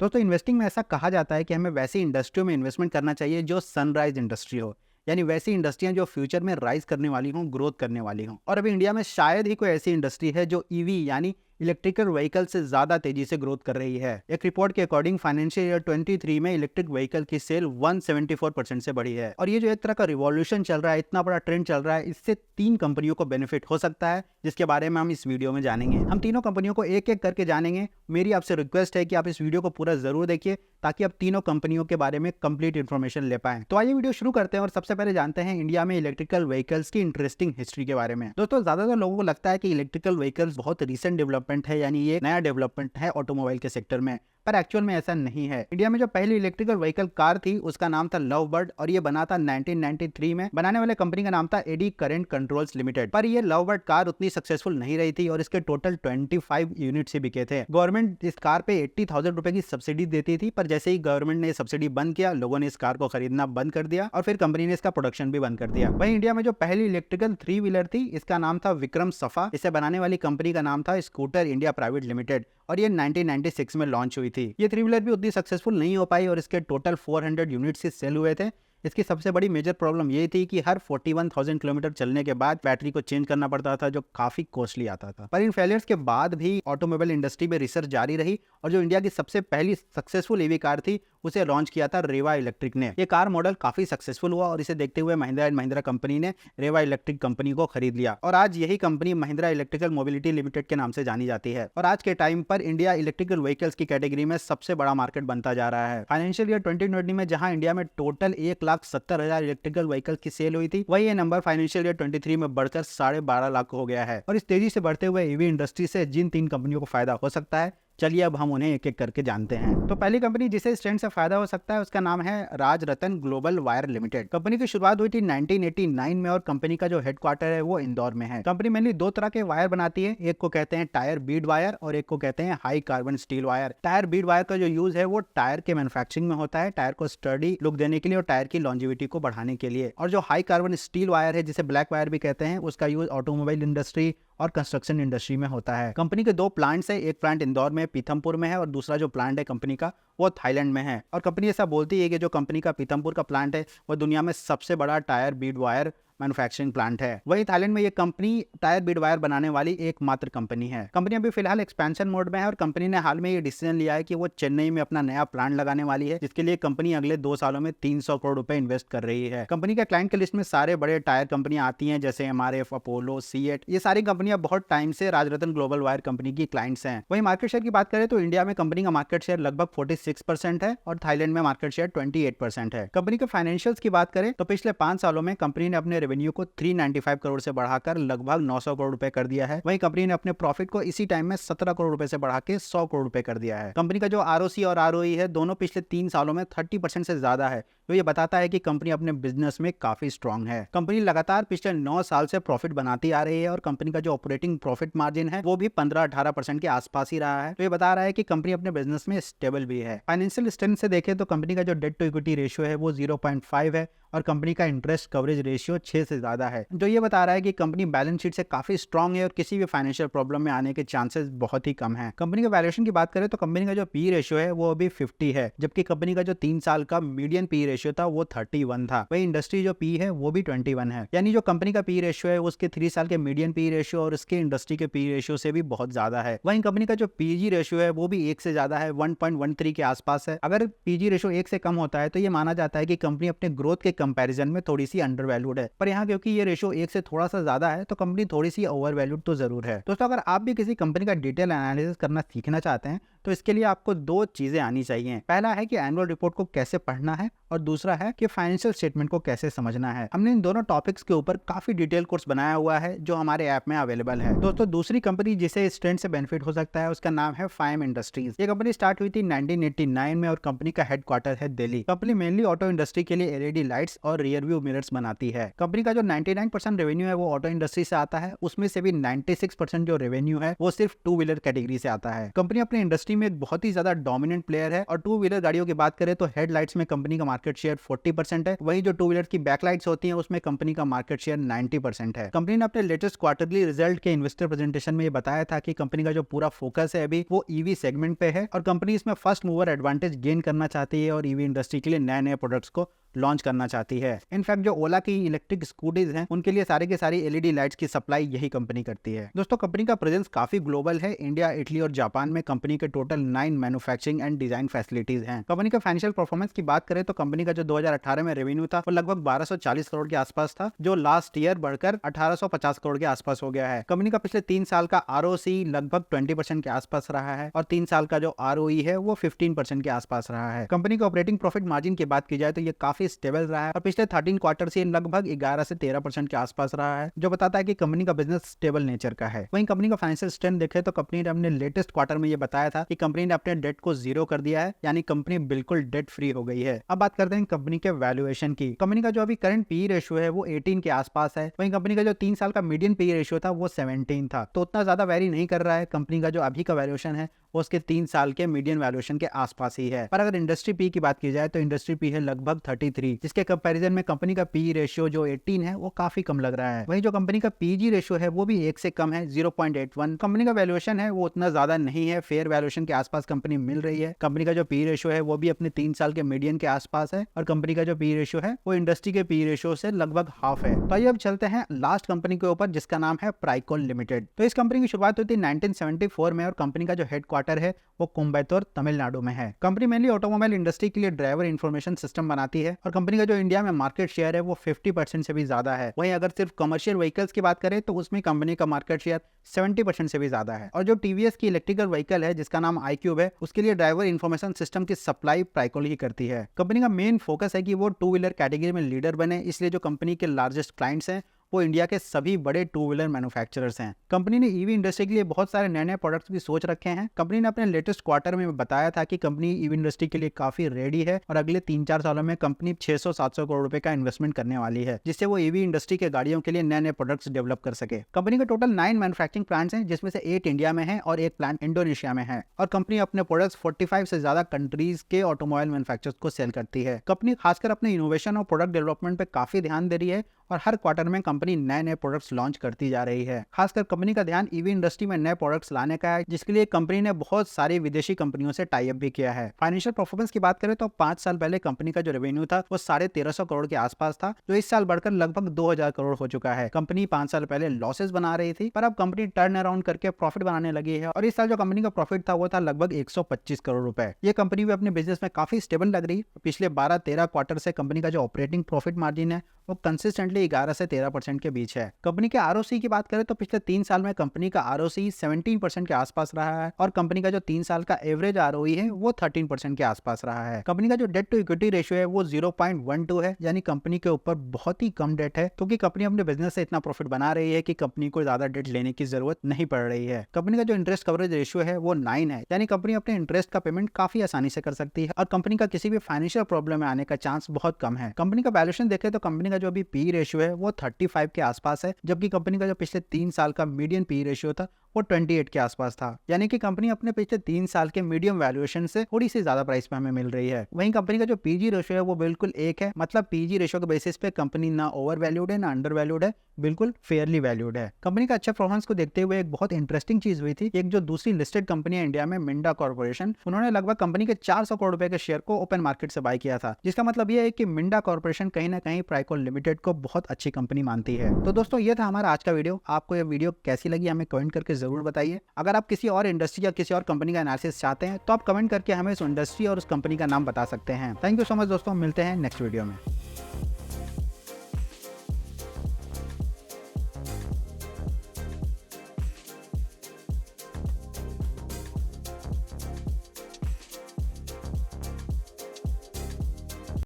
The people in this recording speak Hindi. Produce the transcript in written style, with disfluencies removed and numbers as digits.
दोस्तों इन्वेस्टिंग में ऐसा कहा जाता है कि हमें वैसी इंडस्ट्रियों में इन्वेस्टमेंट करना चाहिए जो सनराइज इंडस्ट्री हो, यानी वैसी इंडस्ट्रियां जो फ्यूचर में राइज करने वाली हों, ग्रोथ करने वाली हों। और अभी इंडिया में शायद ही कोई ऐसी इंडस्ट्री है जो ईवी यानी इलेक्ट्रिकल व्हीकल से ज्यादा तेजी से ग्रोथ कर रही है। एक रिपोर्ट के अकॉर्डिंग फाइनेंशियल ईयर 23 में इलेक्ट्रिक व्हीकल की सेल 174% से बढ़ी है। और ये जो एक तरह का रिवॉल्यूशन चल रहा है, इतना बड़ा ट्रेंड चल रहा है, इससे 3 कंपनियों को बेनिफिट हो सकता है, जिसके बारे में हम इस वीडियो में जानेंगे। हम तीनों कंपनियों को एक एक करके जानेंगे। मेरी आपसे रिक्वेस्ट है कि आप इस वीडियो को पूरा जरूर देखिए ताकि आप तीनों कंपनियों के बारे में कंप्लीट इन्फॉर्मेशन ले पाएं। तो आइए वीडियो शुरू करते हैं और सबसे पहले जानते हैं इंडिया में इलेक्ट्रिकल व्हीकल्स की इंटरेस्टिंग हिस्ट्री के बारे में। दोस्तों ज्यादातर लोगों को लगता है कि इलेक्ट्रिकल व्हीकल्स बहुत रिसेंट डेवलपमेंट है, यानी ये नया डेवलपमेंट है ऑटोमोबाइल के सेक्टर में, पर एक्चुअल में ऐसा नहीं है। इंडिया में जो पहली इलेक्ट्रिकल व्हीकल कार थी उसका नाम था लव बर्ड और ये बना था 1993 में। बनाने वाले कंपनी का नाम था एडी करंट कंट्रोल्स लिमिटेड। पर ये लव बर्ड कार उतनी सक्सेसफुल नहीं रही थी और इसके टोटल 25 यूनिट ही बिके थे। गवर्नमेंट इस कार पे 80,000 रुपए की सब्सिडी देती थी, पर जैसे ही गवर्नमेंट ने सब्सिडी बंद किया, लोगों ने इस कार को खरीदना बंद कर दिया और फिर कंपनी ने इसका प्रोडक्शन भी बंद कर दिया। वहीं इंडिया में जो पहली इलेक्ट्रिकल 3 व्हीलर थी इसका नाम था विक्रम सफा। इसे बनाने वाली कंपनी का नाम था स्कूटर इंडिया प्राइवेट लिमिटेड और ये 1996 में लॉन्च हुई थी। ये 3 व्हीलर भी उतनी सक्सेसफुल नहीं हो पाई और इसके टोटल 400 यूनिट्स ही सेल हुए थे। इसकी सबसे बड़ी मेजर प्रॉब्लम ये थी कि हर 41,000 किलोमीटर चलने के बाद बैटरी को चेंज करना पड़ता था, जो काफी कॉस्टली आता था। पर इन फेलियर्स के बाद भी ऑटोमोबाइल इंडस्ट्री में रिसर्च जारी रही और जो इंडिया की सबसे पहली सक्सेसफुल ईवी कार थी उसे लॉन्च किया था रेवा इलेक्ट्रिक ने। ये कार मॉडल काफी सक्सेसफुल हुआ और इसे देखते हुए महिंद्रा एंड महिंद्रा कंपनी ने रेवा इलेक्ट्रिक कंपनी को खरीद लिया और आज यही company Mahindra electrical mobility limited के नाम से जानी जाती है। और आज के टाइम पर इंडिया इलेक्ट्रिकल व्हीकल्स की कैटेगरी में सबसे बड़ा मार्केट बनता जा रहा है। फाइनेंशियल ईयर 2020 में जहां इंडिया में टोटल 1,70,000 इलेक्ट्रिकल व्हीकल की सेल हुई थी, वही ये नंबर फाइनेंशियल ईयर 23 में बढ़कर 12.5 लाख हो गया है। और इस तेजी से बढ़ते हुए ईवी इंडस्ट्री से जिन 3 कंपनियों को फायदा हो सकता है, चलिए अब हम उन्हें एक एक करके जानते हैं। तो पहली कंपनी जिसे इस ट्रेंड से फायदा हो सकता है उसका नाम है Rajratan global wire limited. Company की शुरुआत हुई थी 1989 में और कंपनी का जो हेडक्वार्टर है वो इंदौर में है। कंपनी मेनली 2 तरह के वायर बनाती है, एक को कहते हैं टायर बीड वायर और एक को कहते हैं high carbon steel wire. Tyre Beed wire का जो यूज है वो टायर के मैन्युफैक्चरिंग में होता है, टायर को स्टडी लुक देने के लिए और टायर की लॉन्जिविटी को बढ़ाने के लिए। और जो हाई कार्बन स्टील वायर है, जिसे ब्लैक वायर भी कहते हैं, उसका यूज ऑटोमोबाइल इंडस्ट्री और कंस्ट्रक्शन इंडस्ट्री में होता है। कंपनी के 2 प्लांट्स है, एक प्लांट इंदौर में पीथमपुर में है और दूसरा जो प्लांट है कंपनी का वो थाईलैंड में है। और कंपनी ऐसा बोलती है कि जो कंपनी का पीथमपुर का प्लांट है वो दुनिया में सबसे बड़ा tyre Beed wire manufacturing plant है। वही थाईलैंड में ये कंपनी टायर बीड वायर बनाने वाली एकमात्र कंपनी है। कंपनी अभी फिलहाल एक्सपेंशन मोड में है और कंपनी ने हाल में ये डिसीजन लिया है कि वो चेन्नई में अपना नया प्लांट लगाने वाली है, जिसके लिए कंपनी अगले 2 सालों में 300 करोड़ रुपए इन्वेस्ट कर रही है। कंपनी के क्लाइंट के लिस्ट में सारे बड़े टायर कंपनियां आती हैं, जैसे एमआरएफ, अपोलो, सीएट। ये सारी कंपनियां बहुत टाइम से राजरतन ग्लोबल वायर कंपनी की क्लाइंट्स हैं। वही मार्केट शेयर की बात करें तो इंडिया में कंपनी का मार्केट शेयर लगभग 46% है और थाईलैंड में मार्केट शेयर 28% है। कंपनी के फाइनेंशियल्स की बात करें तो पिछले 5 सालों में कंपनी ने अपने रेवेन्यू को 395 करोड़ से बढ़ाकर लगभग 900 करोड़ रुपए कर दिया है। वहीं कंपनी ने अपने प्रॉफिट को इसी टाइम में 17 करोड़ रुपए से बढ़ा के 100 करोड़ रुपए कर दिया है। कंपनी का जो आरओसी और आरओई है दोनों पिछले 3 सालों में 30% से ज्यादा है, तो ये बताता है कि कंपनी अपने बिजनेस में काफी स्ट्रांग है। कंपनी लगातार पिछले 9 साल से प्रॉफिट बनाती आ रही है और कंपनी का जो ऑपरेटिंग प्रॉफिट मार्जिन है वो भी 15-18% के आसपास ही रहा है, तो ये बता रहा है कि कंपनी अपने बिजनेस में स्टेबल भी है। फाइनेंशियल स्ट्रेंथ से देखें तो कंपनी का जो डेट टू इक्विटी रेशियो है वो 0.5 है और कंपनी का इंटरेस्ट कवरेज रेशियो 6 से ज्यादा है, जो ये बता रहा है कि कंपनी बैलेंस शीट से काफी स्ट्रांग है और किसी भी फाइनेंशियल प्रॉब्लम में आने के चांसेस बहुत ही कम है। कंपनी के वैल्यूएशन की बात करें तो कंपनी का जो पी रेशियो है वो अभी 50 है, जबकि कंपनी का जो 3 साल का मीडियन पी रेशियो था वो 31 था। वही इंडस्ट्री जो पी है वो भी 21 है, यानी जो कंपनी का पी रेशियो है उसके 3 साल के मीडियन पी रेशियो और उसके इंडस्ट्री के पी रेशियो से भी बहुत ज्यादा है। वहीं कंपनी का जो पीजी रेशियो है वो भी 1 से ज्यादा है, 1.13 के आसपास है। अगर पीजी रेशियो 1 से कम होता है तो ये माना जाता है कि कंपनी अपने ग्रोथ के कंपैरिजन में थोड़ी सी अंडर वैल्यूड है, पर यहाँ क्योंकि ये रेशियो 1 से थोड़ा सा ज्यादा है तो कंपनी थोड़ी सी ओवर वैल्यूड तो जरूर है। दोस्तों अगर आप भी किसी कंपनी का डिटेल एनालिसिस करना सीखना चाहते हैं तो इसके लिए आपको 2 चीजें आनी चाहिए। पहला है कि एनुअल रिपोर्ट को कैसे पढ़ना है और दूसरा है कि फाइनेंशियल स्टेटमेंट को कैसे समझना है। हमने इन दोनों टॉपिक्स के ऊपर काफी डिटेल कोर्स बनाया हुआ है जो हमारे ऐप में अवेलेबल है। दोस्तों दूसरी कंपनी जिसे इस ट्रेंड से बेनिफिट हो सकता है उसका नाम है फाइम इंडस्ट्रीज। ये कंपनी स्टार्ट हुई थी 1989 में और कंपनी का हेडक्वार्टर है Delhi. Company mainly auto industry के लिए एलईडी लाइट्स और रियर व्यू मिरर्स बनाती है। कंपनी का जो 99% रेवेन्यू है वो ऑटो इंडस्ट्री से आता है, उसमें से भी 96% जो रेवेन्यू है वो सिर्फ 2 व्हीलर कैटेगरी से आता है। कंपनी अपने इंडस्ट्री इंडस्ट्री में एक बहुत ही ज्यादा डोमिनेंट प्लेयर है। और टू व्हीलर गाड़ियों की बात करें तो हेडलाइट्स में कंपनी का मार्केट शेयर 40% है, वहीं जो टू व्हीलर की बैकलाइट्स होती हैं उसमें कंपनी का मार्केट शेयर 90% है। कंपनी ने अपने लेटेस्ट क्वार्टरली रिजल्ट के इन्वेस्टर प्रेजेंटेशन में ये बताया था कि कंपनी का जो पूरा फोकस है अभी वो ईवी सेगमेंट पे है और कंपनी इसमें फर्स्ट मूवर एडवांटेज गेन करना चाहती है और ईवी इंडस्ट्री के लिए नए नए प्रोडक्ट्स को लॉन्च करना चाहती है। इनफैक्ट जो ओला की इलेक्ट्रिक स्कूटीज हैं उनके लिए सारे के सारी एलईडी लाइट्स की सप्लाई यही कंपनी करती है। दोस्तों कंपनी का प्रेजेंस काफी ग्लोबल है। इंडिया, इटली और जापान में कंपनी के total 9 manufacturing and design facilities हैं। कंपनी का फाइनेंशियल परफॉर्मेंस की बात करें तो कंपनी का जो 2018 में रेवेन्यू था वो लगभग 1240 करोड़ के आसपास था, जो लास्ट ईयर बढ़कर 1850 करोड़ के आसपास हो गया है। कंपनी का पिछले 3 साल का आरओसी लगभग 20% के आसपास रहा है और 3 साल का जो आरओई है वो 15% के आसपास रहा है। कंपनी का ऑपरेटिंग प्रॉफिट मार्जिन की बात की जाए तो ये काफी स्टेबल रहा है और पिछले 13 क्वार्टर से लगभग 11 से 13% के आसपास रहा है, जो बताता है कि कंपनी का बिजनेस स्टेबल नेचर का है। वहीं कंपनी का फाइनेंशियल स्ट्रेंथ देखें तो कंपनी ने अपने लेटेस्ट क्वार्टर में ये बताया था कि कंपनी ने अपने डेट को 0 कर दिया है, यानी कंपनी बिल्कुल डेट फ्री हो गई है। अब बात करते हैं कंपनी के वैल्यूएशन की। कंपनी का जो अभी करंट पी रेशियो है वो 18 के आसपास है, वहीं कंपनी का जो 3 साल का मीडियन पी रेशियो था वो 17 था, तो उतना ज्यादा वेरी नहीं कर रहा है। कंपनी का जो अभी का वैल्यूएशन है वो उसके 3 साल के मीडियन वैल्यूएशन के आसपास ही है। पर अगर इंडस्ट्री पी की बात की जाए तो इंडस्ट्री पी है लगभग 33, जिसके कंपैरिजन में कंपनी का पी रेशियो जो 18 है वो काफी कम लग रहा है। वहीं जो कंपनी का पीजी रेशियो है वो भी 1 से कम है, 0.81। कंपनी का वैल्यूएशन है वो उतना ज्यादा नहीं है, फेयर वैल्यूएशन के आसपास कंपनी मिल रही है। कंपनी का जो पी रेशियो है वो भी अपने 3 साल के मीडियन के आसपास है और कंपनी का जो पी रेशियो है वो इंडस्ट्री के पी रेशियो से लगभग हाफ है। तो आइए अब चलते हैं लास्ट कंपनी के ऊपर, जिसका नाम है प्राइकॉन लिमिटेड। तो इस कंपनी की शुरुआत हुई थी 1974 में और कंपनी का जो हेडक्वार्टर है वो कोयम्बटूर तमिलनाडु में है। कंपनी मेनली ऑटोमोबाइल इंडस्ट्री के लिए ड्राइवर इंफॉर्मेशन सिस्टम बनाती है और कंपनी का जो इंडिया में मार्केट शेयर है वो 50% से भी ज्यादा है। वहीं अगर सिर्फ कमर्शियल व्हीकल्स की बात करें तो उसमें कंपनी का मार्केट शेयर 70% से भी ज्यादा है। और जो टीवीएस की इलेक्ट्रिकल व्हीकल है जिसका नाम iQube है, उसके लिए ड्राइवर इंफॉर्मेशन सिस्टम की सप्लाई प्राइकॉन ही करती है। कंपनी का मेन फोकस है कि वो टू व्हीलर कैटेगरी में लीडर बने, इसलिए जो कंपनी के लार्जेस्ट क्लाइंट्स हैं वो इंडिया के सभी बड़े टू व्हीलर मैन्युफैक्चरर्स हैं। कंपनी ने ईवी इंडस्ट्री के लिए बहुत सारे नए नए प्रोडक्ट्स भी सोच रखे हैं। कंपनी ने अपने लेटेस्ट क्वार्टर में बताया था कि कंपनी ईवी इंडस्ट्री के लिए काफी रेडी है और अगले 3-4 सालों में कंपनी 600-700 करोड़ रुपए का इन्वेस्टमेंट करने वाली है, जिससे वो ईवी इंडस्ट्री के गाड़ियों के लिए नए नए प्रोडक्ट्स डेवलप कर सके। कंपनी का टोटल 9 मैन्युफैक्चरिंग प्लांट्स हैं, जिसमें से 8 इंडिया में है और 1 प्लांट इंडोनेशिया में है। और कंपनी अपने प्रोडक्ट्स 45 से ज्यादा कंट्रीज के ऑटोमोबाइल मैन्युफैक्चरर्स को सेल करती है। कंपनी खासकर अपने इनोवेशन और प्रोडक्ट डेवलपमेंट पे काफी ध्यान दे रही है और हर क्वार्टर में कंपनी नए नए प्रोडक्ट्स लॉन्च करती जा रही है। खासकर कंपनी का ध्यान ईवी इंडस्ट्री में नए प्रोडक्ट्स लाने का है, जिसके लिए कंपनी ने बहुत सारी विदेशी कंपनियों से टाई अप भी किया है। फाइनेंशियल परफॉर्मेंस की बात करें तो 5 साल पहले कंपनी का जो रेवेन्यू था वो 1350 करोड़ के आसपास था, जो इस साल बढ़कर लगभग 2000 करोड़ हो चुका है। कंपनी 5 साल पहले लॉसेस बना रही थी, पर अब कंपनी टर्न अराउंड करके प्रॉफिट बनाने लगी है और इस साल जो कंपनी का प्रॉफिट था वो था लगभग 125 करोड़ रुपए। ये कंपनी भी अपने बिजनेस में काफी स्टेबल लग रही है। पिछले 12-13 क्वार्टर से कंपनी का जो ऑपरेटिंग प्रॉफिट मार्जिन है वो कंसिस्टेंटली 11 से 13% के बीच है। कंपनी के आरओसी की बात करें तो पिछले 3 साल में कंपनी का आरओसी 17% के आसपास रहा है और कंपनी का जो 3 साल का एवरेज आरओई है वो 13% के आसपास रहा है। कंपनी का जो डेट टू इक्विटी रेशियो है वो 0.12 है, यानी कंपनी के ऊपर बहुत ही कम डेट है, क्योंकि कंपनी अपने बिजनेस से इतना प्रॉफिट बना रही है कि कंपनी को ज्यादा डेट लेने की जरूरत नहीं पड़ रही है। कंपनी का जो इंटरेस्ट कवरेज रेशियो है वो 9 है, यानी कंपनी अपने इंटरेस्ट का पेमेंट काफी आसानी से कर सकती है और कंपनी का किसी भी फाइनेंशियल प्रॉब्लम में आने का चांस बहुत कम है। कंपनी का वैल्यूएशन देखें तो कंपनी का जो अभी पी रेशियो है वो 35 के आसपास है, जबकि कंपनी का जो पिछले 3 साल का मीडियन पी रेशियो था वो 28 के आसपास था, यानी कि कंपनी अपने पिछले 3 साल के मीडियम वैल्यूएशन से थोड़ी सी ज्यादा प्राइस पे हमें मिल रही है। वहीं कंपनी का जो पीजी रेशियो है वो बिल्कुल 1 है, मतलब पीजी रेशियो के बेसिस पे कंपनी ना ओवर वैल्यूड है ना अंडर वैल्यूड है, बिल्कुल फेयरली वैल्यूड है। कंपनी का अच्छा परफॉर्मेंस को देखते हुए एक बहुत इंटरेस्टिंग चीज हुई थी। एक जो दूसरी लिस्टेड कंपनी है इंडिया में, मिंडा कॉर्पोरेशन, उन्होंने लगभग कंपनी के 400 करोड़ रुपए के शेयर को ओपन मार्केट से बाय किया था, जिसका मतलब यह है कि मिंडा कॉर्पोरेशन कहीं ना कहीं प्राइकॉन लिमिटेड को बहुत अच्छी कंपनी मानती है। तो दोस्तों ये था हमारा आज का वीडियो। आपको यह वीडियो कैसी लगी हमें कमेंट करके जरूर बताइए। अगर आप किसी और इंडस्ट्री या किसी और कंपनी का एनालिसिस चाहते हैं तो आप कमेंट करके हमें उस इंडस्ट्री और उस कंपनी का नाम बता सकते हैं। थैंक यू सो मच दोस्तों, मिलते हैं नेक्स्ट वीडियो में।